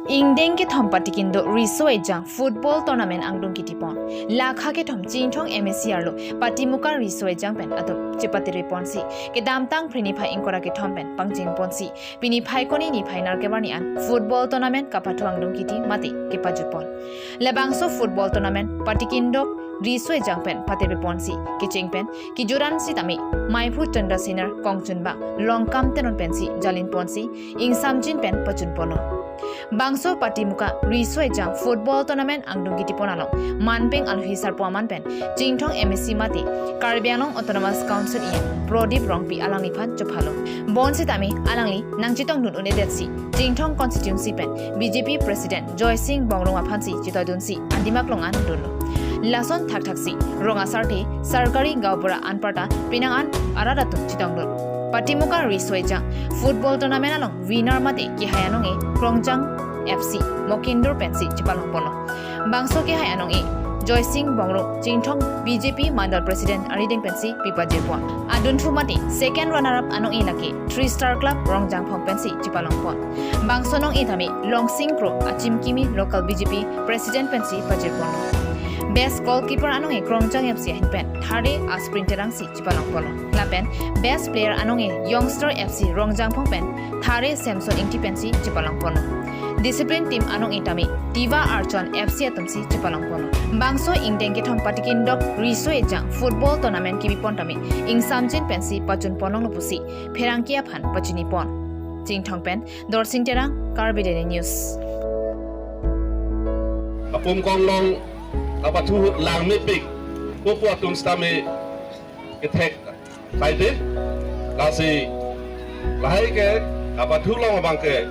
Ingdeng ke thom patikindo risoi jang football tournament angdung kitipon lakha ke thom chingthong MSCR lo patimuka risoi jang pen atum chepati reponsi ke damtang phrini phai ingkora ke thom pen pangjing ponsi pini phai koni ni phai nar ke bani an football tournament kapathu angdung kiti mati ke pajupon labangso football tournament patikindo risoi jang pen patebe ponsi ke chingpen ki joran si tami maipu chandra sinar kongchunba longkam tenon pensi jalin ponsi ing samjin pen pachun pono Bangso patimuka risoi jang football tournament angdung giti ponalong manpeng alhisar puaman pen jingthong MSC mati Caribbean Autonomous Council in Prodip rongpi alangli phan chophalo bonsi tami alangli nangchitong nun unedetsi jingthong constituency pen BJP President Joy Singh Bongrong aphansi chitodunsi andimak longan dunlo lason thak thaksi ronga sarte sarkari gaubura anparta pinangan araratun chitongdul Patimuka risoi jang football tournament along winner mate ki hayanong e Krongjang FC Mokindur pensi chipalong pono bangso ki hayanong e Joy Singh Bongro Jingthong BJP Mandal President Arideng pensi pipa jepon adun thu mate second runner up anong e laki 3-star club Rongjang phong pensi chipalong pon bangso nong e thami Longsing Pro Achim Kimi local BJP President pensi pajepon Best goalkeeper anong e Krongjang FC hinpen thare a sprinter ang si chipalong pono lapen best player anong e Youngster FC Rongjang phong pen thare Samson ingti pensi chipalong pono discipline team anong e tami Tiva Archon FC atumsi chipalong pono bangso ingdeng ke thom patikin dok risoi jang football tournament ki bipon tami ing samjin pensi pachun ponong lopusi pherangkia phan pachini pon jingthong pen dorsing terang Carbide News apum konglong apa tu lang mepik popo atum stame ketek kaide kasi lahai ke apa tu long abang ke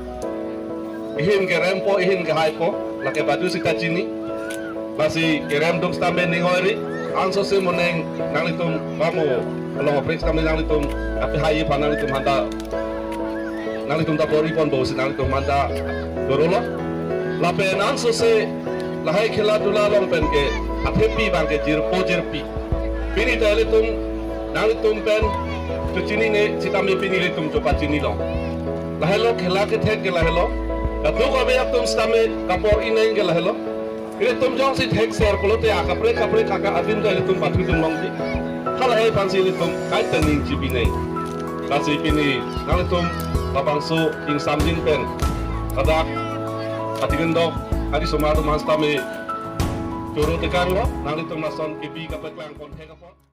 ihin ke rempo ihin ke haipo lake batu sita chini kasi ke rem dum stame ningori anso se moneng nanglitum mamo long oprik stame nanglitum api hai pa nanglitum handa nanglitum ta pori pon bo se nanglitum handa dorolo lape anso se lahai khela dula long pen ke athepi bang ke jirpi pini tale tum nang tum pen tu chini ne chitami pini le tum chopa chini long lahelo khela ke thek ke lahelo atu ko be tum stame kapor ineng ke lahelo ile tum jong si thek ser kolote akapre kaka adin tale tum pathu tum long di khala hai pansi le tum kai taning chibi nei kasi pini nang tum babangso ing samjin pen kada atigendo Adi sumado mas tami curo tekan lo, nang itu nason kipi kapet lang kon hekapon.